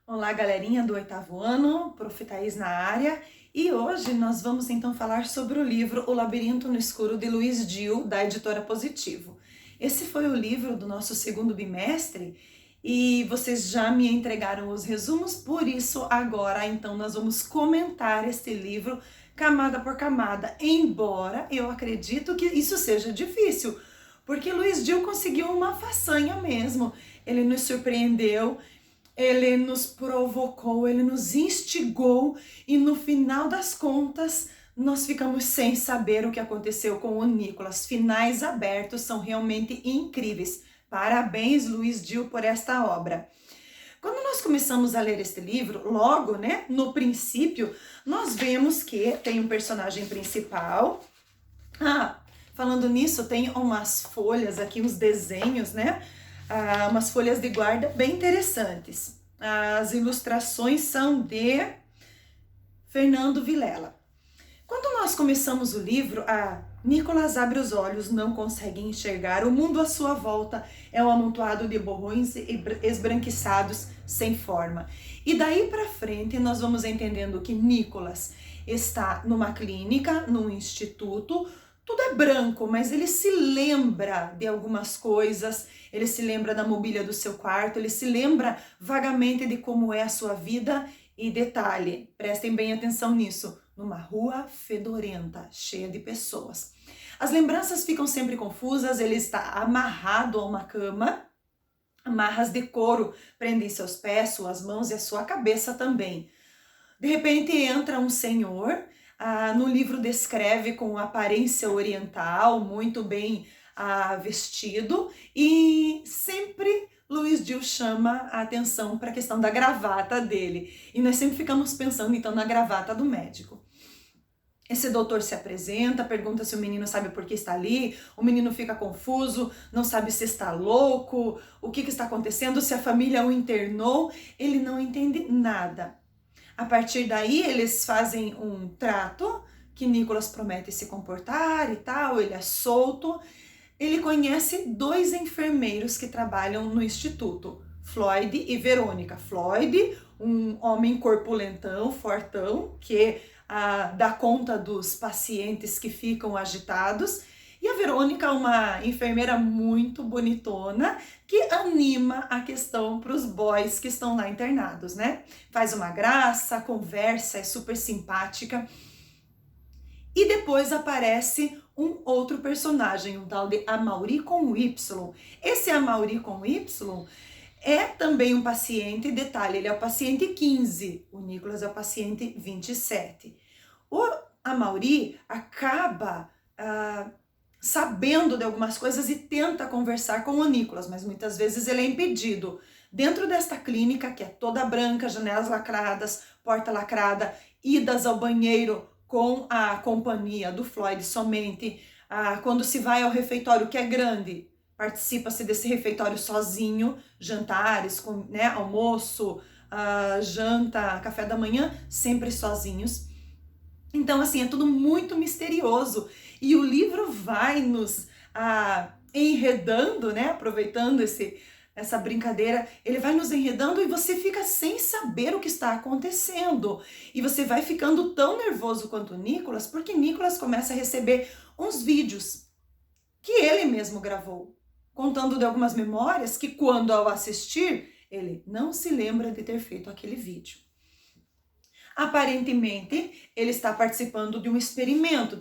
Olá, galerinha do oitavo ano, Prof. Thaís na área, e hoje nós vamos então falar sobre o livro O Labirinto no Escuro de Luiz Dil, da editora Positivo. Esse foi o livro do nosso segundo bimestre e vocês já me entregaram os resumos, por isso agora então nós vamos comentar este livro camada por camada, embora eu acredito que isso seja difícil, porque Luiz Dil conseguiu uma façanha mesmo, ele nos surpreendeu. Ele nos provocou, ele nos instigou e no final das contas nós ficamos sem saber o que aconteceu com o Nicolas. Finais abertos são realmente incríveis. Parabéns, Luiz Dil, por esta obra. Quando nós começamos a ler este livro, logo, no princípio, nós vemos que tem um personagem principal. Falando nisso, tem umas folhas aqui, uns desenhos, umas folhas de guarda bem interessantes. As ilustrações são de Fernando Vilela. Quando nós começamos o livro, Nicolas abre os olhos, não consegue enxergar, o mundo à sua volta é um amontoado de borrões esbranquiçados sem forma. E daí para frente nós vamos entendendo que Nicolas está numa clínica, num instituto. Tudo é branco, mas ele se lembra de algumas coisas, ele se lembra da mobília do seu quarto, ele se lembra vagamente de como é a sua vida. E detalhe, prestem bem atenção nisso, numa rua fedorenta, cheia de pessoas. As lembranças ficam sempre confusas, ele está amarrado a uma cama, amarras de couro prendem seus pés, suas mãos e a sua cabeça também. De repente entra um senhor. No livro descreve com aparência oriental, muito bem vestido, e sempre Luiz Dil chama a atenção para a questão da gravata dele. E nós sempre ficamos pensando então na gravata do médico. Esse doutor se apresenta, pergunta se o menino sabe por que está ali, o menino fica confuso, não sabe se está louco, o que está acontecendo, se a família o internou, ele não entende nada. A partir daí, eles fazem um trato que Nicolas promete se comportar e tal, ele é solto. Ele conhece dois enfermeiros que trabalham no instituto, Floyd e Verônica. Floyd, um homem corpulentão, fortão, que dá conta dos pacientes que ficam agitados. E a Verônica, uma enfermeira muito bonitona, que anima a questão para os boys que estão lá internados, Faz uma graça, conversa, é super simpática. E depois aparece um outro personagem, um tal de Amaury com Y. Esse Amaury com Y é também um paciente, detalhe, ele é o paciente 15, o Nicolas é o paciente 27. O Amaury acaba sabendo de algumas coisas e tenta conversar com o Nicolas, mas muitas vezes ele é impedido. Dentro desta clínica, que é toda branca, janelas lacradas, porta lacrada, idas ao banheiro com a companhia do Floyd somente, quando se vai ao refeitório, que é grande, participa-se desse refeitório sozinho, jantares, almoço, janta, café da manhã, sempre sozinhos. Então, assim, é tudo muito misterioso. E o livro vai nos enredando, aproveitando essa brincadeira, ele vai nos enredando e você fica sem saber o que está acontecendo. E você vai ficando tão nervoso quanto o Nicolas, porque Nicolas começa a receber uns vídeos que ele mesmo gravou, contando de algumas memórias que, quando ao assistir, ele não se lembra de ter feito aquele vídeo. Aparentemente, ele está participando de um experimento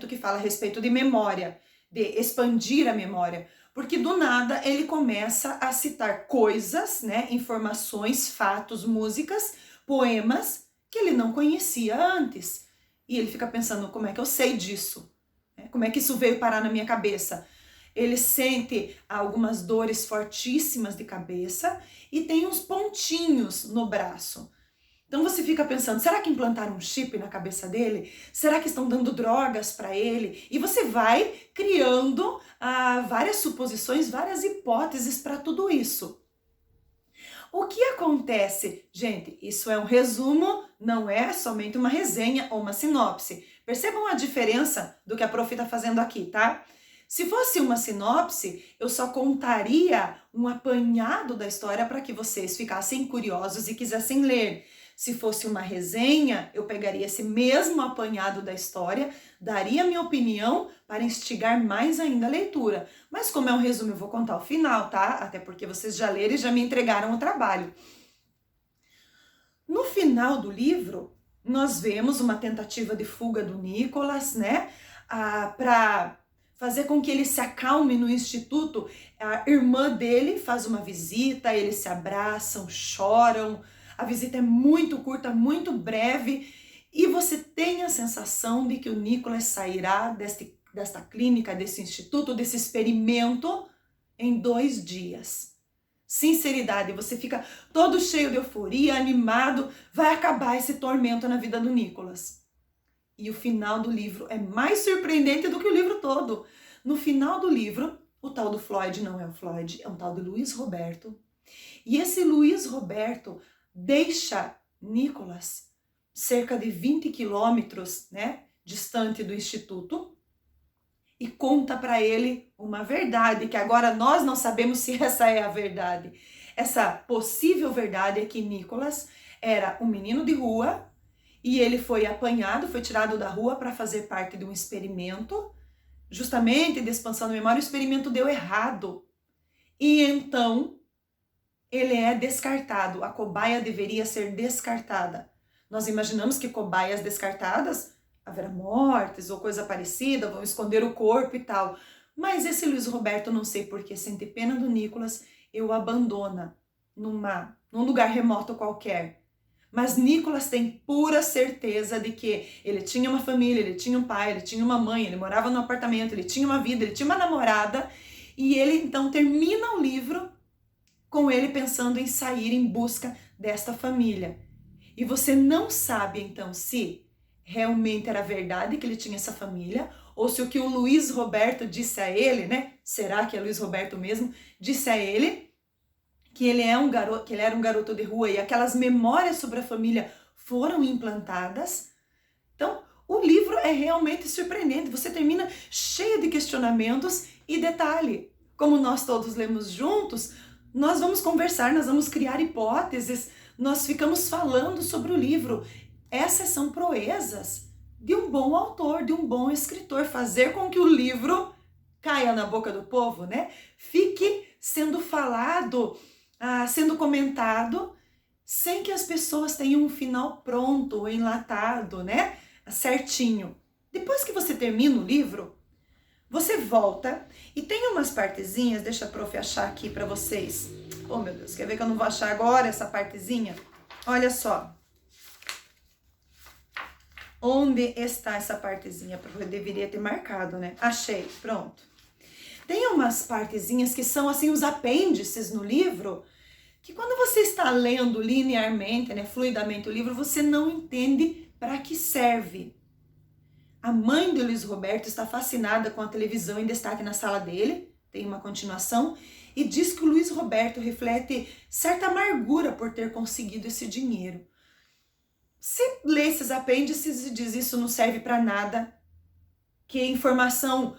que fala a respeito de memória, de expandir a memória, porque do nada ele começa a citar coisas, informações, fatos, músicas, poemas que ele não conhecia antes. E ele fica pensando, como é que eu sei disso? Como é que isso veio parar na minha cabeça? Ele sente algumas dores fortíssimas de cabeça e tem uns pontinhos no braço. Então você fica pensando, será que implantaram um chip na cabeça dele? Será que estão dando drogas para ele? E você vai criando várias suposições, várias hipóteses para tudo isso. O que acontece? Gente, isso é um resumo, não é somente uma resenha ou uma sinopse. Percebam a diferença do que a Prof está fazendo aqui, tá? Se fosse uma sinopse, eu só contaria um apanhado da história para que vocês ficassem curiosos e quisessem ler. Se fosse uma resenha, eu pegaria esse mesmo apanhado da história, daria minha opinião para instigar mais ainda a leitura. Mas como é um resumo, eu vou contar o final, tá? Até porque vocês já leram e já me entregaram o trabalho. No final do livro, nós vemos uma tentativa de fuga do Nicholas, né? Para fazer com que ele se acalme no instituto. A irmã dele faz uma visita, eles se abraçam, choram. A visita é muito curta, muito breve, e você tem a sensação de que o Nicholas sairá desta clínica, desse instituto, desse experimento em 2 dias. Sinceridade, você fica todo cheio de euforia, animado, vai acabar esse tormento na vida do Nicholas. E o final do livro é mais surpreendente do que o livro todo. No final do livro, o tal do Floyd não é o Floyd, é um tal de Luiz Roberto. E esse Luiz Roberto deixa Nicholas cerca de 20 quilômetros, né, distante do instituto, e conta para ele uma verdade, que agora nós não sabemos se essa é a verdade. Essa possível verdade é que Nicholas era um menino de rua e ele foi apanhado, foi tirado da rua para fazer parte de um experimento, justamente de expansão da memória. O experimento deu errado e então ele é descartado. A cobaia deveria ser descartada. Nós imaginamos que cobaias descartadas haverá mortes ou coisa parecida, vão esconder o corpo e tal. Mas esse Luiz Roberto, não sei por que, sente pena do Nicholas, o abandona num lugar remoto qualquer. Mas Nicholas tem pura certeza de que ele tinha uma família, ele tinha um pai, ele tinha uma mãe, ele morava num apartamento, ele tinha uma vida, ele tinha uma namorada, e ele então termina o livro com ele pensando em sair em busca desta família. E você não sabe então se realmente era verdade que ele tinha essa família, ou se o que o Luiz Roberto disse a ele, né? Será que é Luiz Roberto mesmo? Disse a ele que ele era um garoto de rua e aquelas memórias sobre a família foram implantadas. Então, o livro é realmente surpreendente. Você termina cheio de questionamentos e detalhe, como nós todos lemos juntos, nós vamos conversar, nós vamos criar hipóteses, nós ficamos falando sobre o livro. Essas são proezas de um bom autor, de um bom escritor, fazer com que o livro caia na boca do povo, né? Fique sendo falado, sendo comentado, sem que as pessoas tenham um final pronto, enlatado, né? Certinho. Depois que você termina o livro, você volta e tem umas partezinhas, deixa a prof achar aqui para vocês. Oh, meu Deus, quer ver que eu não vou achar agora essa partezinha? Olha só. Onde está essa partezinha? Eu deveria ter marcado, né? Achei, pronto. Tem umas partezinhas que são assim os apêndices no livro, que quando você está lendo linearmente, né, fluidamente o livro, você não entende para que serve. A mãe de Luiz Roberto está fascinada com a televisão em destaque na sala dele, tem uma continuação, e diz que o Luiz Roberto reflete certa amargura por ter conseguido esse dinheiro. Se lê esses apêndices e diz isso não serve para nada, que informação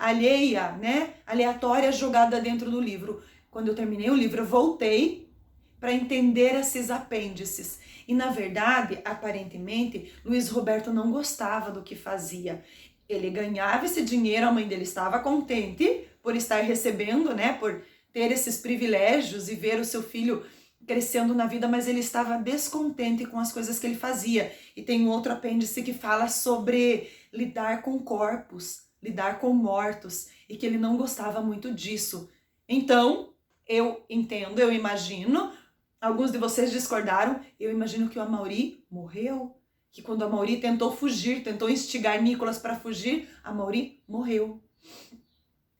alheia, né, aleatória jogada dentro do livro. Quando eu terminei o livro, eu voltei para entender esses apêndices. E na verdade, aparentemente, Luiz Roberto não gostava do que fazia. Ele ganhava esse dinheiro, a mãe dele estava contente por estar recebendo, né, por ter esses privilégios e ver o seu filho crescendo na vida, mas ele estava descontente com as coisas que ele fazia. E tem um outro apêndice que fala sobre lidar com corpos, lidar com mortos, e que ele não gostava muito disso. Então, eu entendo, eu imagino, alguns de vocês discordaram, eu imagino que o Amaury morreu, que quando a Amaury tentou fugir, tentou instigar Nicholas para fugir, a Amaury morreu.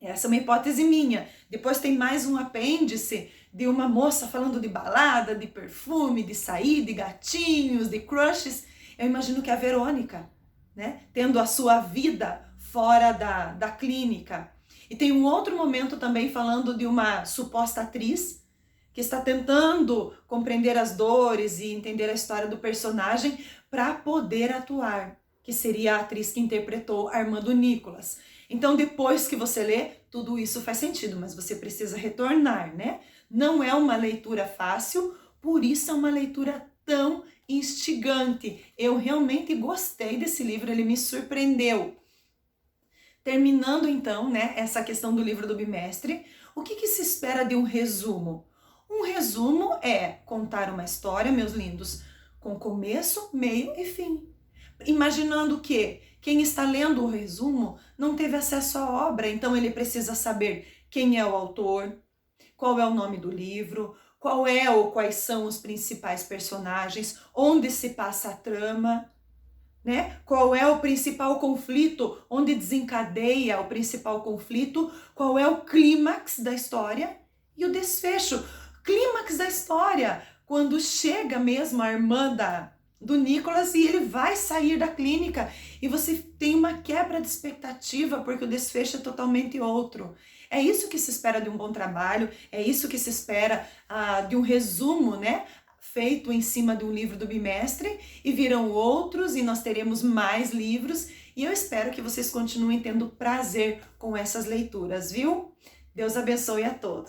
Essa é uma hipótese minha. Depois tem mais um apêndice de uma moça falando de balada, de perfume, de sair, de gatinhos, de crushes. Eu imagino que é a Verônica, né, tendo a sua vida fora da clínica. E tem um outro momento também falando de uma suposta atriz que está tentando compreender as dores e entender a história do personagem para poder atuar, que seria a atriz que interpretou a irmã do Nicholas. Então, depois que você lê, tudo isso faz sentido, mas você precisa retornar, né? Não é uma leitura fácil, por isso é uma leitura tão instigante. Eu realmente gostei desse livro, ele me surpreendeu. Terminando então, né, essa questão do livro do bimestre, o que se espera de um resumo? Um resumo é contar uma história, meus lindos, com começo, meio e fim. Imaginando que quem está lendo o resumo não teve acesso à obra, então ele precisa saber quem é o autor, qual é o nome do livro, qual é ou quais são os principais personagens, onde se passa a trama, né? Qual é o principal conflito, onde desencadeia o principal conflito, qual é o clímax da história e o desfecho. Clímax da história, quando chega mesmo a irmã do Nicholas e ele vai sair da clínica e você tem uma quebra de expectativa porque o desfecho é totalmente outro. É isso que se espera de um bom trabalho, é isso que se espera de um resumo, né? Feito em cima de um livro do bimestre, e virão outros e nós teremos mais livros e eu espero que vocês continuem tendo prazer com essas leituras, viu? Deus abençoe a todos.